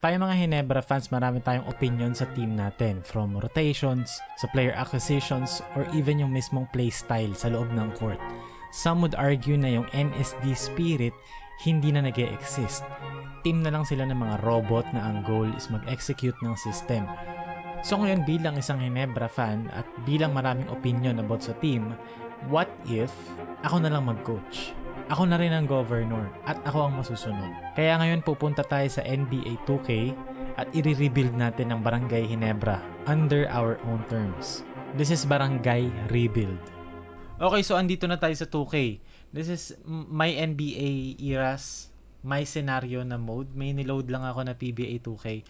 Tayo mga Hinebra fans, marami tayong opinion sa team natin, from rotations, sa player acquisitions, or even yung mismong playstyle sa loob ng court. Some would argue na yung NSD spirit hindi na nag-e-exist. Team na lang sila ng mga robot na ang goal is mag-execute ng system. So ngayon bilang isang Hinebra fan at bilang maraming opinion about sa team, what if ako na lang mag-coach? Ako na rin ang governor at ako ang masusunod. Kaya ngayon pupunta tayo sa NBA 2K at i-rebuild natin ang Barangay Hinebra under our own terms. This is Barangay Rebuild. Okay, so andito na tayo sa 2K. This is my NBA eras, my scenario na mode. May niload lang ako na PBA 2K.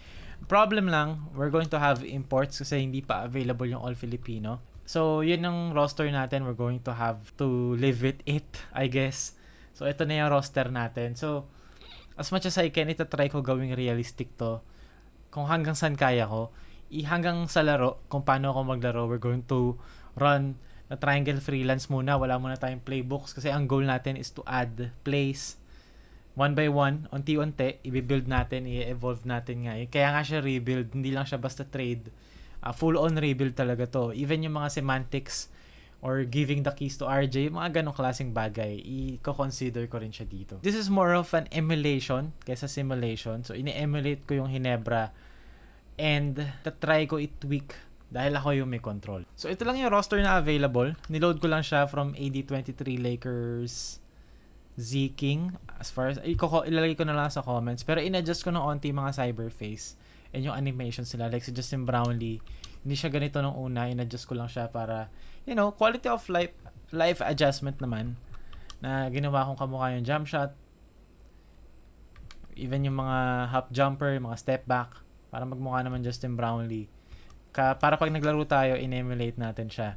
Problem lang, we're going to have imports kasi hindi pa available yung All Filipino. So, yun ang roster natin. We're going to have to live with it, I guess. So, ito na yung roster natin. So, as much as I can, itatry ko gawing realistic to. Kung hanggang saan kaya ko. Hanggang sa laro, kung paano ako maglaro, we're going to run na triangle freelance muna. Wala muna tayong playbooks kasi ang goal natin is to add plays. One by one, unti-unti, i-build natin, i-evolve natin nga. Kaya nga siya rebuild, hindi lang siya basta trade. Full-on rebuild talaga to. Even yung mga semantics or giving the keys to RJ, mga ganong klaseng bagay, i-consider ko rin siya dito. This is more of an emulation kaysa simulation. So, ini-emulate ko yung Hinebra and try ko i-tweak dahil ako yung may control. So, ito lang yung roster na available. Niload ko lang siya from AD23 Lakers Z-King. As far as, ilalagay ko na lang sa comments. Pero in-adjust ko ng onti mga cyberface and yung animations nila. Like si Justin Brownlee, hindi siya ganito nung una. In-adjust ko lang siya para, you know, quality of life adjustment naman. Na ginawa kong kamukha yung jump shot. Even yung mga hop jumper, mga step back. Para magmukha naman Justin Brownlee. Para pag naglaro tayo, in-emulate natin siya.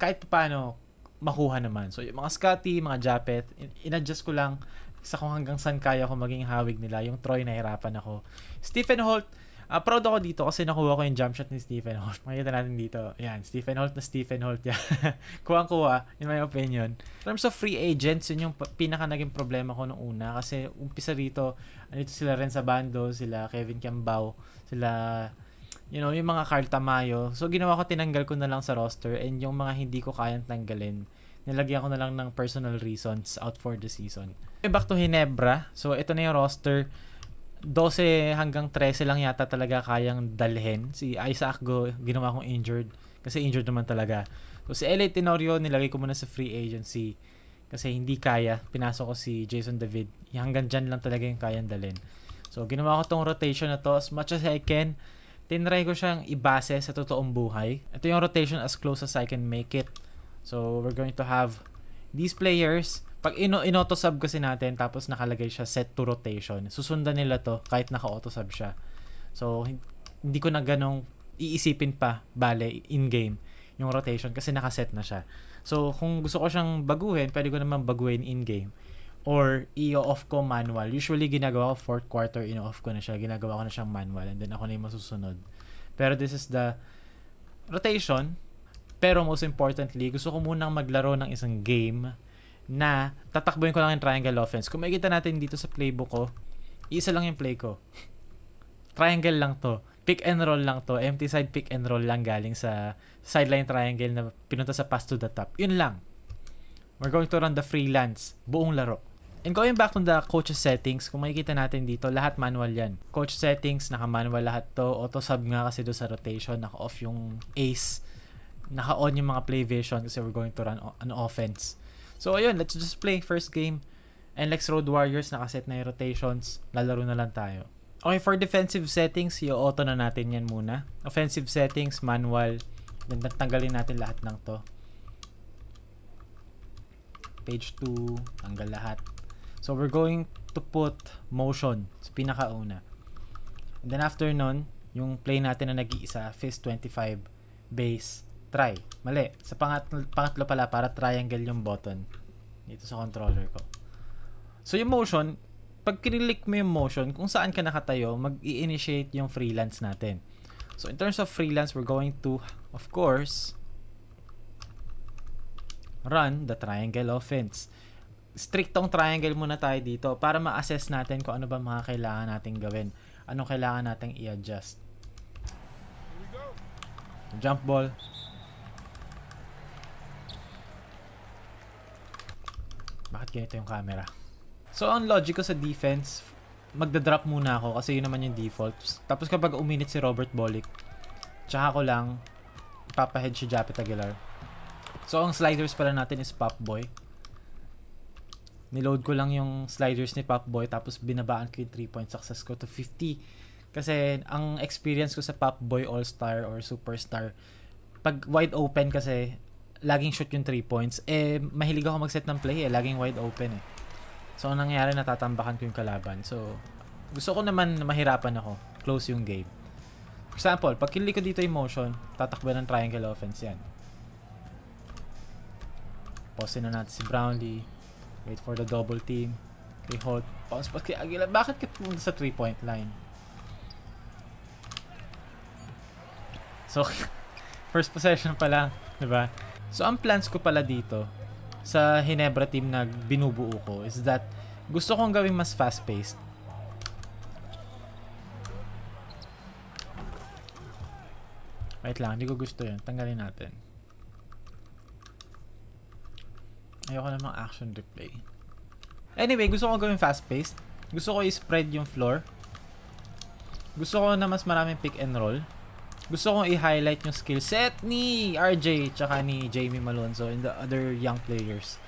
Kahit paano, makuha naman. So, yung mga Scotty, mga Japeth, in-adjust ko lang sa kung hanggang saan kaya ko maging hawig nila. Yung Troy, nahirapan ako. Stephen Holt, proud ako dito kasi nakuha ko yung jump shot ni Stephen Holt. Makikita natin dito. Yan, Stephen Holt na Stephen Holt. Kuha-kuha, in my opinion. In terms of free agents, yun yung pinaka naging problema ko nung una. Kasi umpisa rito, andito sila rin sa bando, sila Kevin Kiambao, sila, you know, yung mga Carl Tamayo. So, ginawa ko, tinanggal ko na lang sa roster and yung mga hindi ko kayang tanggalin, nilagyan ko na lang ng personal reasons out for the season. Back to Hinebra. So, ito na yung roster. 12 hanggang 13 lang yata talaga kayang dalhin. Si Isaac Go, ginawa kong injured. Kasi injured naman talaga. So, si L.A. Tenorio, nilagay ko muna sa free agency. Kasi hindi kaya. Pinasok ko si Jason David. Hanggang dyan lang talaga yung kayang dalhin. So, ginawa ko tong rotation na to as much as I can. Tinry ko siyang ibase sa totoong buhay. Ito yung rotation as close as I can make it. So, we're going to have these players. Pag in-auto-sub kasi natin, tapos nakalagay siya set to rotation, susundan nila to kahit naka-auto-sub siya. So, hindi ko na ganong iisipin pa, bale, in-game, yung rotation kasi nakaset na siya. So, kung gusto ko siyang baguhin, pwede ko naman baguhin in-game. Or, i-off ko manual. Usually, ginagawa ko fourth quarter, i-off ko na siya. Ginagawa ko na siyang manual and then ako na yung masusunod. Pero this is the rotation. Pero most importantly, gusto ko munang maglaro ng isang game na tatakbuhin ko lang yung triangle offense. Kung makikita natin dito sa playbook ko, isa lang yung play ko. Triangle lang to. Pick and roll lang to. Empty side pick and roll lang galing sa sideline triangle na pinunta sa pass to the top. Yun lang. We're going to run the freelance. Buong laro. And going back to the coach settings, kung makikita natin dito, lahat manual yan. Coach settings, naka-manual lahat to. Auto-sub nga kasi doon sa rotation. Naka-off yung ace. Naka-on yung mga play vision kasi we're going to run an offense. So, ayun, let's just play first game. NLEX Road Warriors, nakaset na yung rotations. Lalaro na lang tayo. Okay, for defensive settings, i-auto na natin yan muna. Offensive settings, manual. Then, tanggalin natin lahat ng to. Page 2, tanggal lahat. So, we're going to put motion sa pinakauna. And then, after nun, yung play natin na nag-iisa, fist 25, base, try. Mali. Sa pangatlo pala, para triangle yung button. Dito sa controller ko. So, yung motion, pag kinilik mo yung motion, kung saan ka nakatayo, mag-i-initiate yung freelance natin. So, in terms of freelance, we're going to, of course, run the triangle offense. Striktong triangle muna tayo dito para ma-assess natin kung ano ba mga kailangan natin gawin. anong kailangan nating i-adjust. Jump ball. Bakit ganito yung camera? So, ang logic ko sa defense, magda-drop muna ako kasi yun naman yung default. Tapos kapag uminit si Robert Bolick, tsaka ko lang ipapahead si Japet Aguilar. So, ang sliders pala natin is Pop Boy. Niload ko lang yung sliders ni Pop Boy tapos binabaan ko yung 3-point success ko to 50. Kasi ang experience ko sa Pop Boy All-Star or Superstar, pag wide open kasi, laging shoot yung 3 points. Mahilig ako mag-set ng play laging wide open So, ang nangyayari, natatambakan ko yung kalaban. So, gusto ko naman mahirapan ako. Close yung game. For example, pag kinli ko dito yung motion, tatakbo ng triangle offense yan. Pause na natin si Brownlee. Wait for the double team. Okay, hold. Pause pa kay Aguilar. Bakit ka pumunta sa 3-point line? So, first possession pa lang. Diba? So, ang plans ko pala dito sa Ginebra team na binubuo ko is that gusto kong gawing mas fast-paced. Wait lang, hindi ko gusto yun. Tanggalin natin. Ayoko namang action replay. Anyway, gusto ko gawing fast-paced. Gusto ko i-spread yung floor. Gusto ko na mas maraming pick and roll. Gusto kong i-highlight yung skill set ni RJ tsaka ni Jamie Malonzo and the other young players.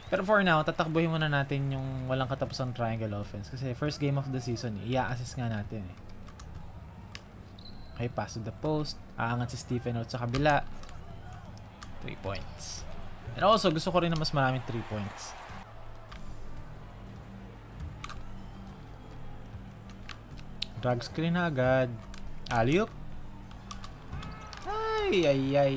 Pero for now, tatakbuhin muna natin yung walang katapusang triangle offense. Kasi first game of the season, i-assist nga natin Okay, pass to the post. Aangat si Stephen out sa kabila. 3 points. And also, gusto ko rin na mas maraming 3 points. Drag screen na agad. Alley-oop. Ay, ay, ay.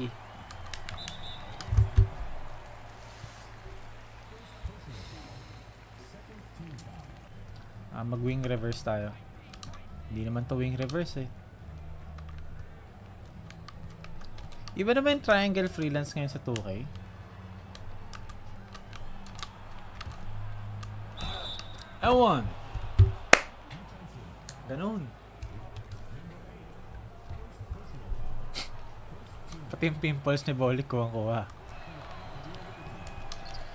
Mag-wing reverse tayo. Hindi naman to wing reverse Iba naman yung triangle freelance ngayon sa 2K. Ewan! Ganun. Pati yung pimples ni Bolick kuha.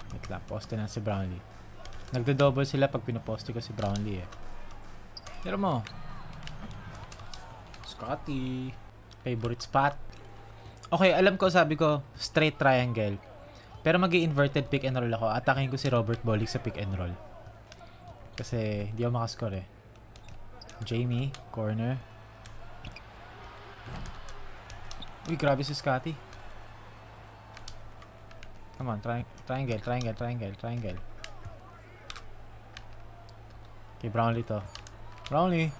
Wait lang, poste na si Brownlee. Nagdo-double sila pag pinoposte ko si Brownlee Pero mo. Scotty. Favorite spot. Okay, alam ko, sabi ko, straight triangle. Pero mag-i-inverted pick and roll ako. Atakin ko si Robert Bolick sa pick and roll. Kasi, di ako makascore Jamie, corner. Uy, grabe si Scotty. Come on, triangle. Okay, Brownlee to. Brownlee.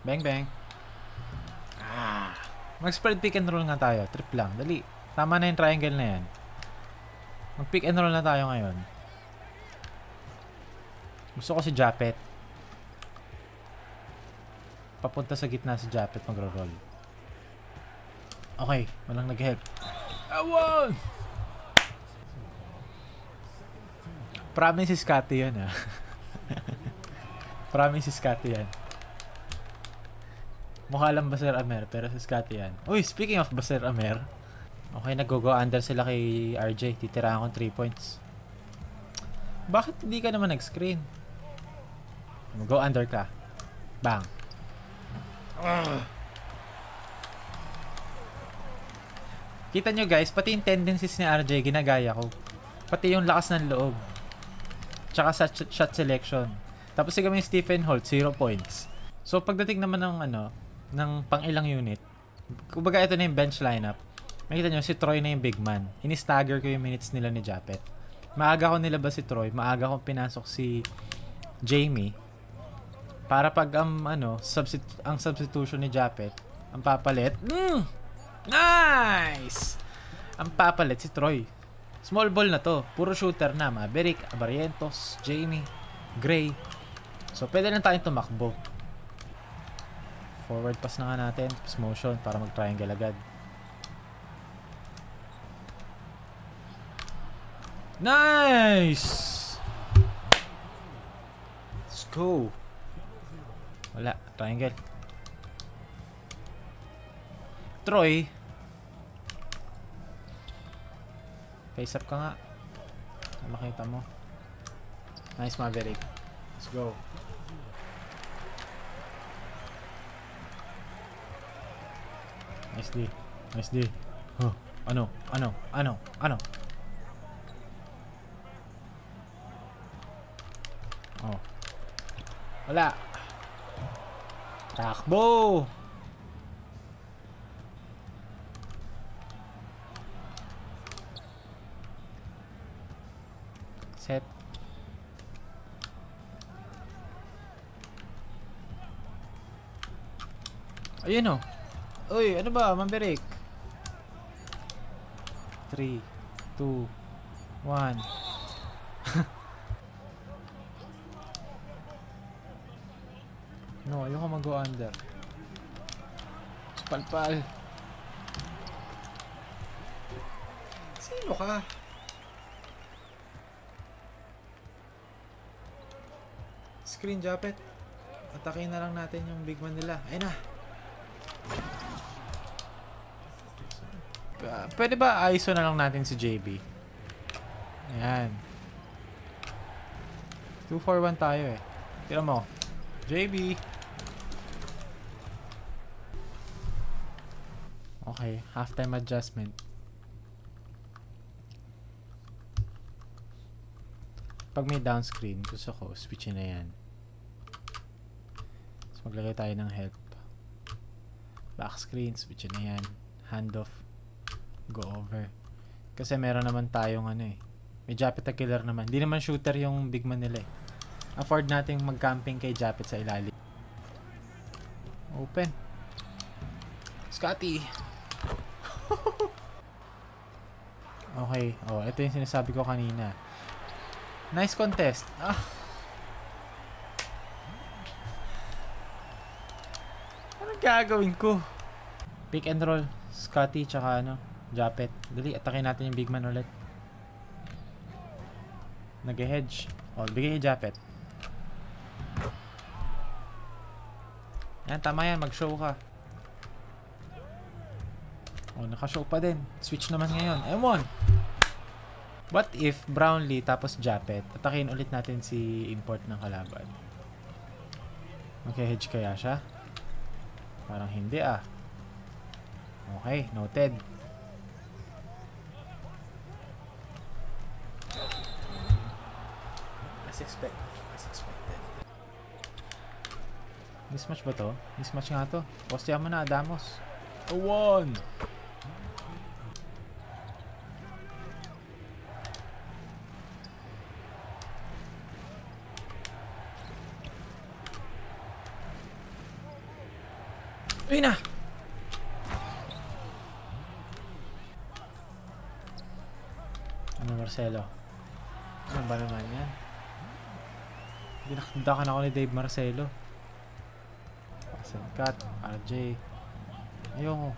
Bang, bang. Mag-spread pick and roll nga tayo. Trip lang. Dali. Tama na yung triangle na yan. Mag-pick and roll na tayo ngayon. Gusto ko si Japet. Papunta sa gitna si Japet magro-roll. Okay. Walang nag-help. Awan! Promise si Scotty yan Promise si Scotty yan. Mukha lang Baser Amer, pero si Scotty yan. Uy, speaking of Baser Amer. Okay, nag-go under sila kay RJ. Titirahan ko 3 points. Bakit hindi ka naman nag-screen? Go under ka. Bang. Kita nyo guys, pati yung tendencies ni RJ, ginagaya ko. Pati yung lakas ng loob. Tsaka sa shot selection. Tapos si kami Stephen Holt, 0 points. So, pagdating naman ng ng pang-ilang unit, kumbaga ito na yung bench lineup, makita nyo, si Troy na yung big man. Ini-stagger ko yung minutes nila ni Japet. Maaga ko nilabas si Troy, maaga ko pinasok si Jamie, para pag ang substitution ni Japet, ang papalit, nice! Ang papalit si Troy. Small ball na to, puro shooter na, Maverick, Barrientos, Jamie, Gray. So, pwede lang tayong tumakbo. Forward pass na nga natin. Tapos motion para mag-triangle agad. Nice! Let's go. Wala. Triangle. Troy. Face up ka nga. Makita mo. Nice, Maverick. Let's go. Nice D. Nice D. Huh. Ano? Oh. Wala. Takbo! Set. Ayun o. Uy, ano ba? Maverick. 3, 2, 1. No, ayoko mag-go under. Spalpal. Sino ka? Screen Japet. Atakin na lang natin yung big man nila. Ayun na. Pwede ba ISO na lang natin si JB? Ayan. 2-4-1 tayo eh. Tira mo. JB. Okay. Halftime adjustment. Pag may down screen, gusto ko, switchin na yan. So, maglagay tayo ng help. Back screen, switchin na yan. Handoff. Go over. Kasi meron naman tayong ano eh. May Japet na killer naman. Hindi naman shooter yung big man nila eh. Afford nating mag-camping kay Japet sa ilalim. Open. Scotty. Okay. Oh, ito yung sinasabi ko kanina. Nice contest. Ah. Anong gagawin ko? Pick and roll. Scotty tsaka ano, Japet. Dali, atakin natin yung big man ulit. Nag-hedge. Oh, bigay yung Japet. Yan, tama yan. Mag-show ka. Oh, naka-show pa din. Switch naman ngayon. M1! What if Brownlee tapos Japet? Atakin ulit natin si import ng kalaban. Okay, hedge kaya siya? Parang hindi ah. Okay, noted. As expected. Mismatch ba to? Mismatch nga to. Postehan mo na, Adamos. A 1! Uy na! Ano, Marcelo? Ano ba naman yan? Dinakdakan ako ni Dave Marcelo. Cut, RJ. Ayoko.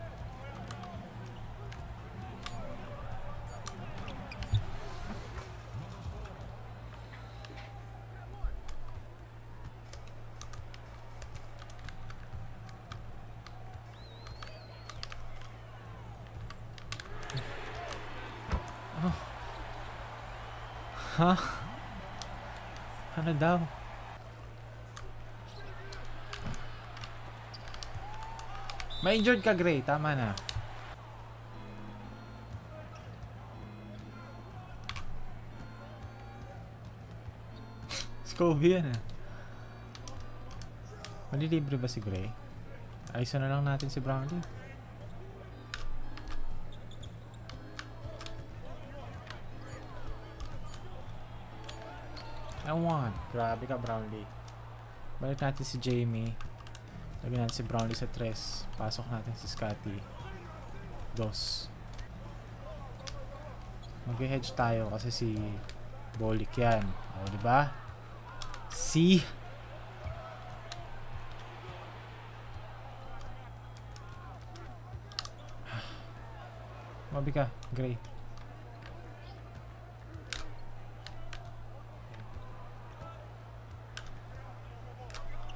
Oh. Ha? Ano daw? Ma-injured ka, Gray. Tama na. Scovie yan ah. Malilibre ba si Gray? Ayos na lang natin si Brownlee. Ewan. Grabe ka, Brownlee. Balik natin si Jamie. Lagyan natin si Brownlee sa 3. Pasok natin si Scotty. 2. Mag-hedge tayo kasi si Bolik yan. O, diba? Si Mabi ka, Gray.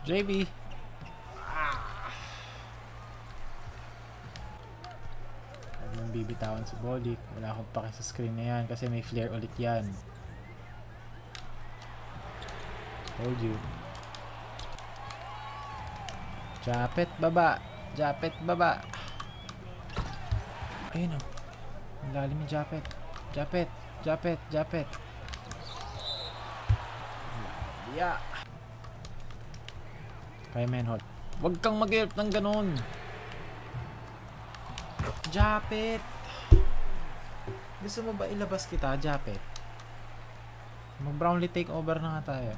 JB. bibitawan si Bolick. Wala akong pake sa screen na yan kasi may flare ulit yan. Told you. Japet baba. Japet baba. Ayun o. Ang lalim ni Japet. Japet. Japet. Japet. Yeah. Kaya Menhold. Huwag kang mag-help ng ganun. Japet. Gusto mo ba ilabas kita, Japet? Mag-Brownlee takeover na nga tayo.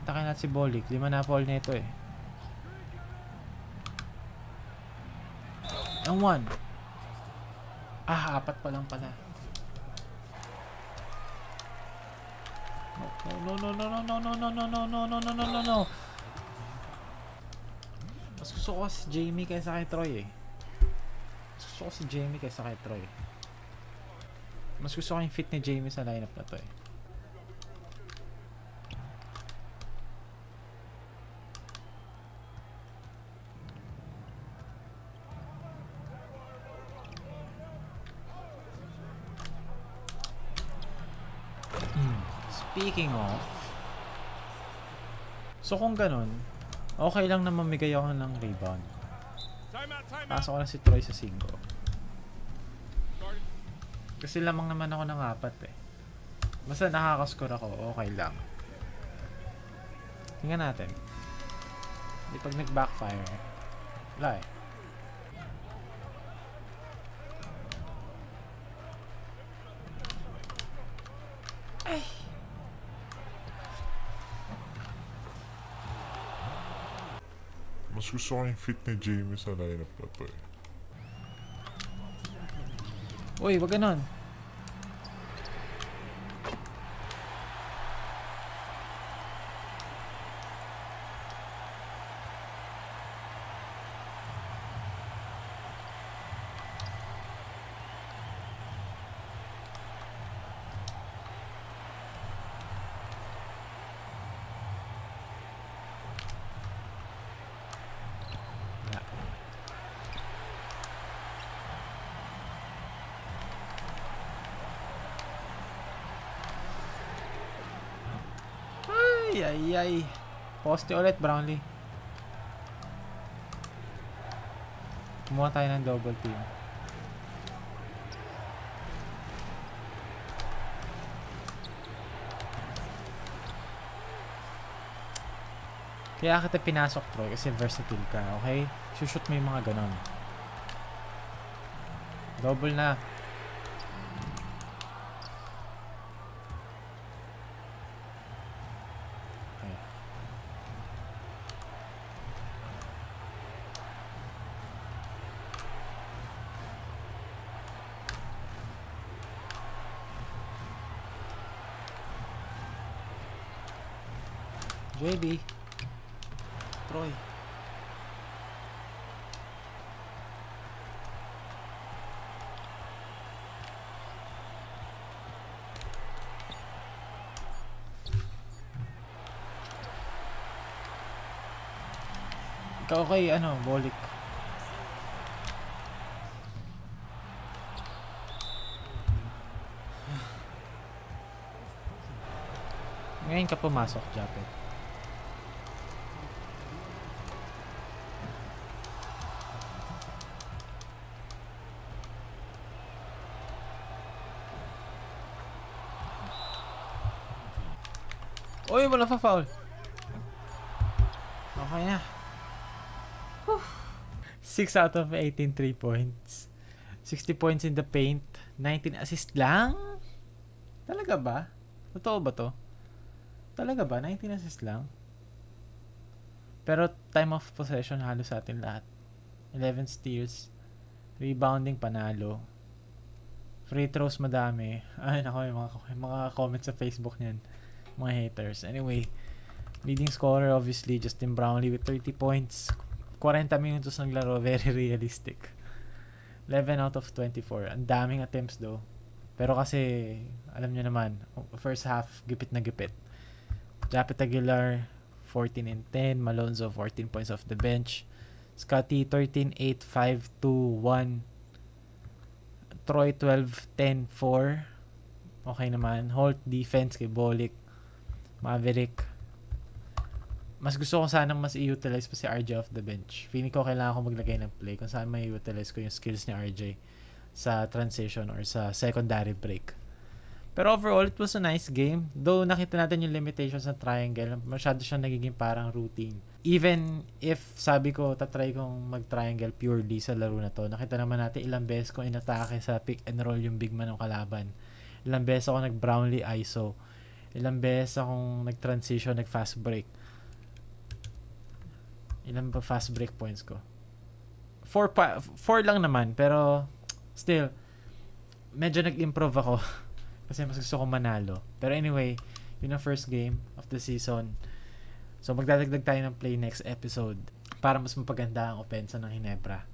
Takin natin si Bolick. 5 na fall nito eh. Ang 1. Ah, 4 pa lang pala. No, no, no, no, no, no, no, no, no, no, no, no, no, no, no. Mas gusto ko si Jamie kaysa kay Troy eh. Mas gusto ko si Jamie kaysa kay Troy. Mas gusto ko yung fit ni Jamie sa lineup na to eh. Speaking of, so kung ganun, okay lang na mamigay ako ng rebound. Pasok ko na si Troy sa 5. Kasi lamang naman ako ng 4 eh. Basta nakakascore ako, okay lang. Tingnan natin. Di pag nag-backfire, wala eh. Ay! Mas gusto ko yung fit ni Jamie sa lineup na to eh. Uy, wag ganon. Ay. Poste ulit, Brownlee. Kumuha tayo ng double team. Kaya kita pinasok, Troy, kasi versatile ka, okay? Shoot mo yung mga ganon. Double na. JB. Troy. Ikaw kay Bolick. Ngayon ka pumasok, Japet. Uy, wala pa foul. Okay na. 6 out of 18 3 points. 60 points in the paint. 19 assist lang? Talaga ba? Totoo ba to? Talaga ba? 19 assist lang? Pero time of possession halos sa atin lahat. 11 steals. Rebounding panalo. Free throws madami. Ay nako, yung mga comments sa Facebook niyan. Mga haters. Anyway, leading scorer obviously Justin Brownlee with 30 points. 40 minutos ng laro, very realistic. 11 out of 24. Ang daming attempts though. Pero kasi, alam nyo naman, first half, gipit na gipit. Japet Aguilar, 14 and 10. Malonzo, 14 points off the bench. Scotty, 13, 8, 5, 2, 1. Troy 12-10-4. Okay naman. Holt defense kay Bolick. Maverick. Mas gusto ko sanang mas i-utilize pa si RJ off the bench. Feeling ko kailangan ko maglagay ng play kung saan may utilize ko yung skills ni RJ sa transition or sa secondary break. Pero overall, it was a nice game. Though nakita natin yung limitations ng triangle, masyado siyang nagiging parang routine. Even if sabi ko, tatry kong mag-triangle purely sa laro na to, nakita naman natin ilang beses ko inatake sa pick and roll yung big man ng kalaban. Ilang beses ako nag-Brownlee ISO. Ilang beses akong nag-transition, nag-fast break. Ilan ba fast break points ko? 4 lang naman, pero still, medyo nag-improve ako kasi mas gusto kong manalo. Pero anyway, yun ang first game of the season. So magdadagdag tayo ng play next episode para mas mapaganda ang opensa ng Ginebra.